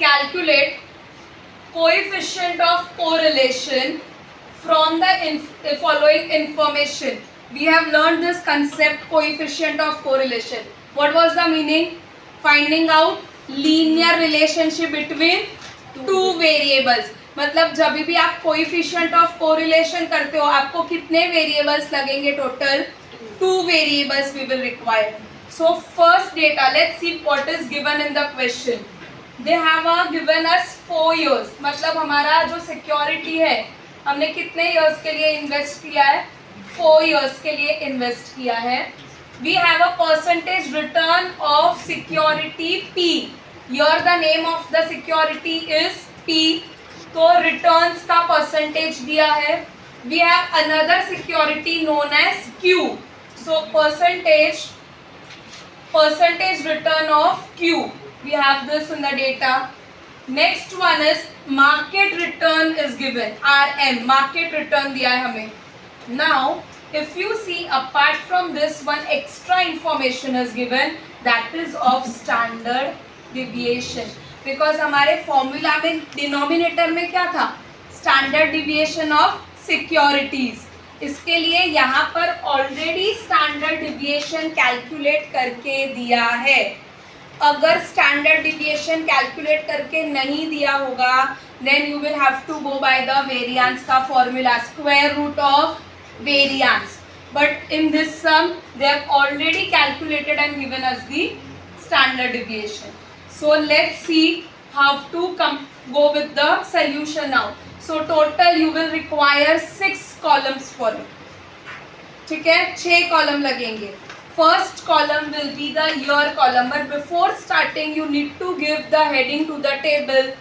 calculate coefficient of correlation from the following information. We have learned this concept, coefficient of correlation. What was the meaning? Finding out linear relationship between two variables. मतलब जब भी आप coefficient of correlation करते हो आपको कितने variables लगेंगे? Total 2 variables we will require. So first data, let's see what is given in the question. They have given us 4 years. मतलब हमारा जो सिक्योरिटी है हमने कितने years के लिए इन्वेस्ट किया है? 4 years के लिए इन्वेस्ट किया है. We have a percentage return of security P. Here the name of the security is P. तो returns का percentage दिया है. We have another security known as Q. So percentage return of Q. We have this in the data. Next one is market return is given. RM, market return दिया है हमें. Now, if you see, apart from this, one extra information is given, that is of standard deviation. Because हमारे formula में denominator में क्या था? Standard deviation of securities. इसके लिए यहाँ पर ऑलरेडी स्टैंडर्ड डिविएशन कैलकुलेट करके दिया है. अगर स्टैंडर्ड डिविएशन कैलकुलेट करके नहीं दिया होगा then you will have to go by the variance का formula, square root of variance. But in this sum they have already calculated and given us the standard deviation. So let's see how to go with the solution now. So total you will require 6 columns for it. ठीक है, 6 column लगेंगे. First column will be the year column, but before starting you need to give the heading to the table,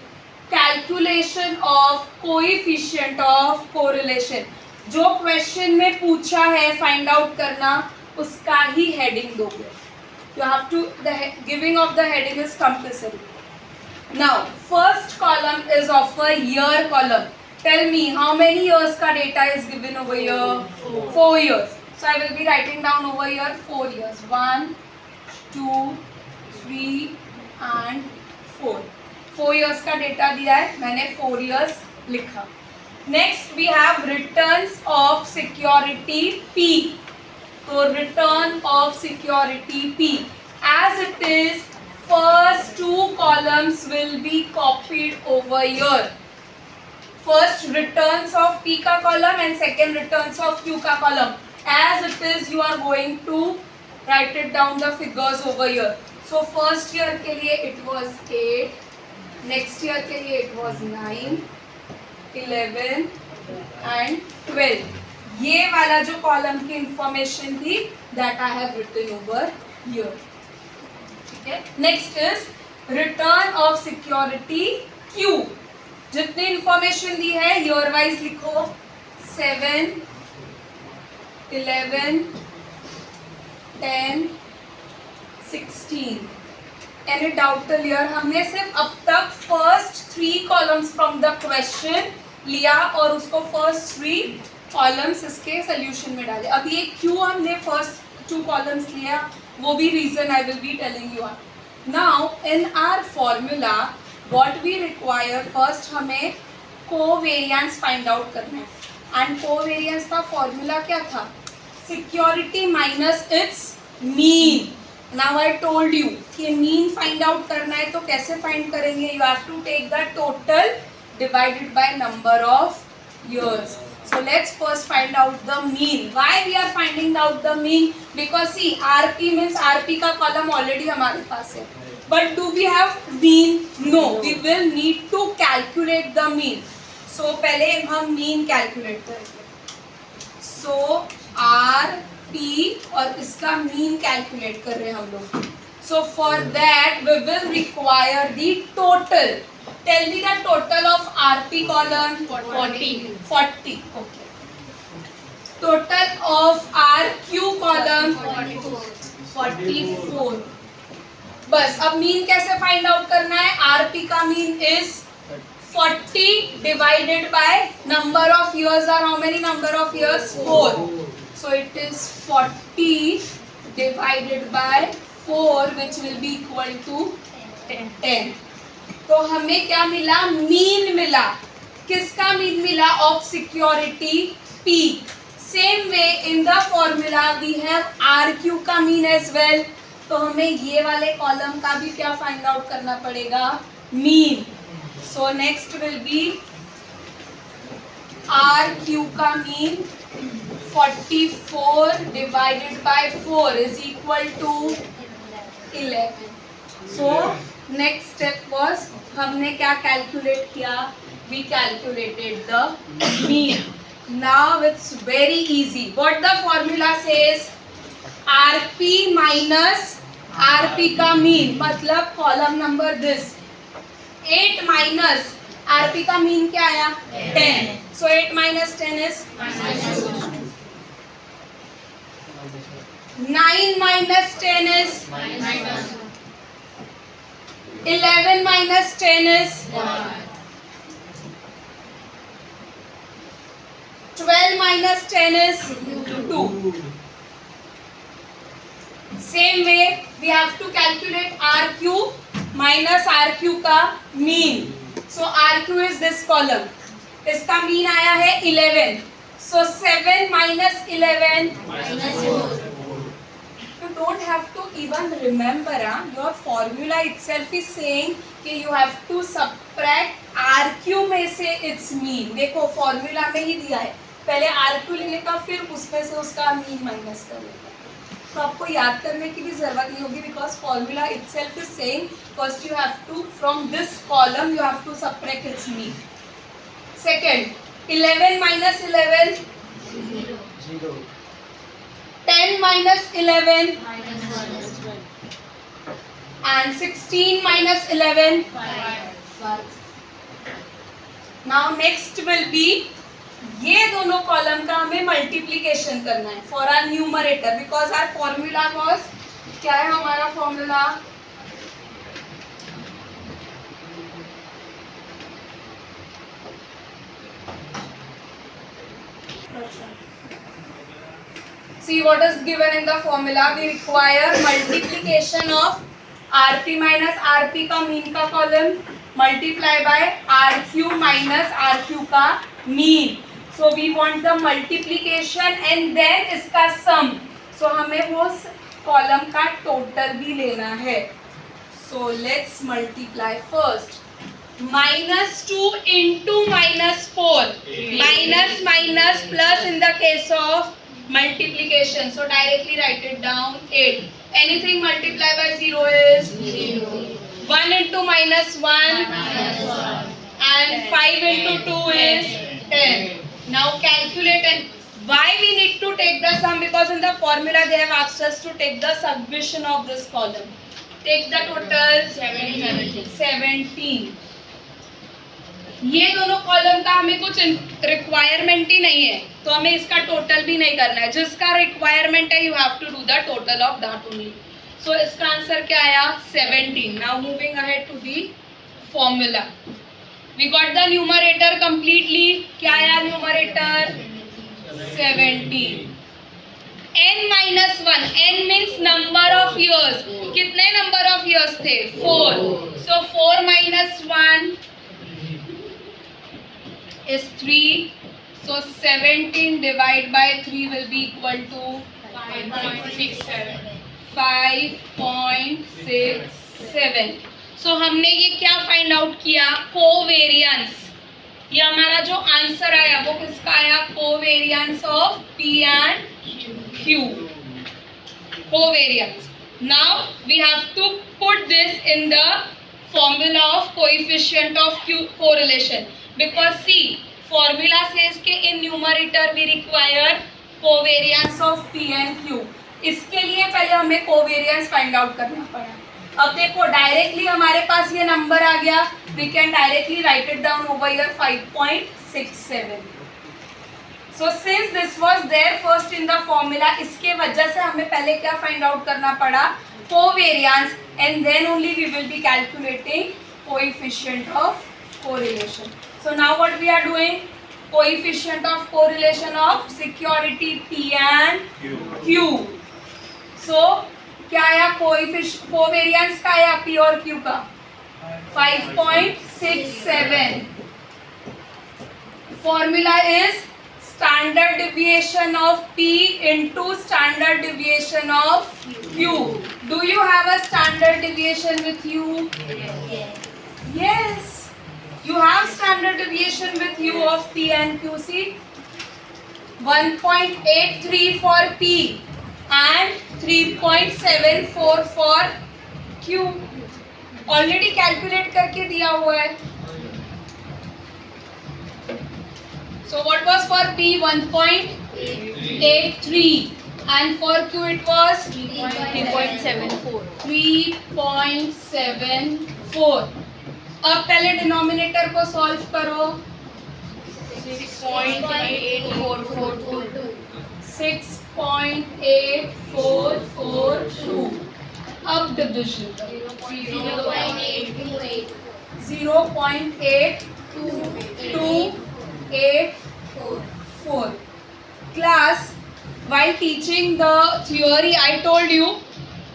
calculation of coefficient of correlation. जो question में पूछा है find out करना उसका ही हेडिंग दोगे. You have to the giving of the heading is compulsory. Now first column is of a year column. Tell me how many years का data is given over here? 4 years. So I will be writing down over here 4 years. 1 2 3 and 4. 4 years का data दिया है, मैंने 4 years लिखा. Next we have returns of security P. So return of security P. As it is, first 2 columns will be copied over here. First returns of P का column and second returns of Q का column. As it is, you are going to write it down the figures over here. So first year के लिए it was 8. Next year के लिए it was 9. 11 and 12. ये वाला जो column की information थी that I have written over here. ठीक है, next is return of security Q. जितनी इंफॉर्मेशन दी है ईयर वाइज लिखो. 7 11 10 16. Any doubt clear? हमने सिर्फ अब तक first 3 columns from the question लिया और उसको फर्स्ट 3 कॉलम्स इसके सोल्यूशन में डाले. अब ये क्यों हमने फर्स्ट 2 कॉलम्स लिया वो भी reason I will be telling you. Now in our formula what we require, first हमें कोवेरिएंस फाइंड आउट करना है. एंड कोवेरिएंस का फॉर्मूला क्या था? Security minus its mean. Now I told you कि मीन फाइंड आउट करना है तो कैसे फाइंड करेंगे? You have to take the total divided by number of years. So let's first find out the mean. Why we are finding out the mean? Because see RP means RP का column already हमारे पास है. But do we have mean? No. We will need to calculate the mean. So पहले हम mean calculate करेंगे. So RP और इसका mean calculate कर रहे हैं हम लोग. So for that we will require the total. Tell me the total of RP column. 40. Okay. Total of RQ column 44. बस अब मीन कैसे फाइंड आउट करना है? RP का mean is 40 divided by number of years are how many number of years? 4. So it is 40 divided by 4 which will be equal to 10. तो हमें क्या मिला, मीन मिला. किसका मीन मिला, of security P. Same way in the formula we have RQ का mean as well. तो हमें ये वाले कॉलम का भी क्या फाइंड आउट करना पड़ेगा, mean. So next will be RQ का mean 44 divided by 4 is equal to 11. So next step was हमने क्या कैलकुलेट किया, we calculated the mean. Now it's very easy. What the formula says, RP minus RP का mean, मतलब column number this 8 minus RP का mean क्या आया, 10. So 8 minus 10 is 9 minus 10 is 11 minus 10 is 12 minus 10 is 2. Same way we have to calculate RQ minus RQ का mean. So RQ is this column. इसका mean आया है 11. So 7 minus 11 minus 4. You don't have to even remember. Your formula itself is saying कि you have to subtract RQ में से its mean. देखो formula में ही दिया है, पहले RQ लेगा फिर उसमें से उसका मीन माइनस करेगा. तो आपको याद करने की भी जरूरत नहीं होगी, because formula itself is saying first you have to from this column you have to subtract its mean. Second, 11 minus 11 0. 10 minus 11 minus 1. And 16 minus 11 5. Now next will be ये दोनों कॉलम का हमें मल्टीप्लीकेशन करना है for our numerator, because our formula was क्या है हमारा formula, see what is given in the formula. We require multiplication of RP minus RP का मीन का column multiply by RQ minus RQ का mean. So we want the multiplication and then इसका sum. So हमें वो column का total भी लेना है. So let's multiply first. -2 into -4. Minus minus plus in the case of multiplication. So directly write it down 8. Anything multiplied by 0 is 0. 1 into -1 and 5 into 2 is 10. Now calculate, and why we need to take the sum, because in the formula they have asked us to take the subdivision of this column. Take the total 17. ये दोनों column का हमें कुछ requirement ही नहीं है, तो हमें इसका टोटल भी नहीं करना है. जिसका रिक्वायरमेंट है you have to do the total of that only. So इसका आंसर क्या आया, 17. Now moving ahead to the formula. We got the numerator completely. क्या आया numerator, 17. n minus 1. n means number of years. कितने number of years थे, 4. So 4 minus 1 is 3. So 17 divided by 3 will be equal to 5.67. 5.67. सो हमने ये क्या find out किया, covariance. ये हमारा जो आंसर आया वो किसका आया, covariance of P and Q. Covariance. Now we have to put this in the formula of coefficient of Q correlation, because see formula says के in numerator we require covariance of P and Q. इसके लिए पहले हमें covariance find out करना पड़ा. अब देखो directly हमारे पास ये नंबर आ गया, we can directly write it down over here 5.67. So since this was there first in the formula, इसके वजह से हमें पहले क्या फाइंड आउट करना पड़ा, covariance, and then only we will be calculating coefficient of correlation. So now what we are doing, coefficient of correlation of security P and Q. सो क्या आया, कोवेरियंस का आया P और Q का 5.67. Formula is standard deviation of P into standard deviation of Q. Do you have a standard deviation with you? Yes. You have standard deviation with you of P and Q. See, 1.83 for P and 3.74 for Q. Already calculate करके दिया हुआ है. So what was for P? 1.83 and for Q it was 3.74. 3.74. अब पहले denominator को solve करो. 6.8442. 6.8442. अब division 0.8284. Class, while teaching the theory I told you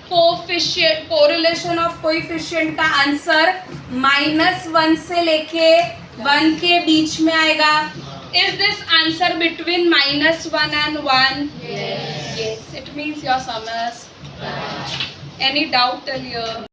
coefficient, correlation of coefficient का आंसर -1 से लेके 1 के बीच में आएगा. Is this answer between -1 and 1? Yes. It means your sum is. Any doubt till here?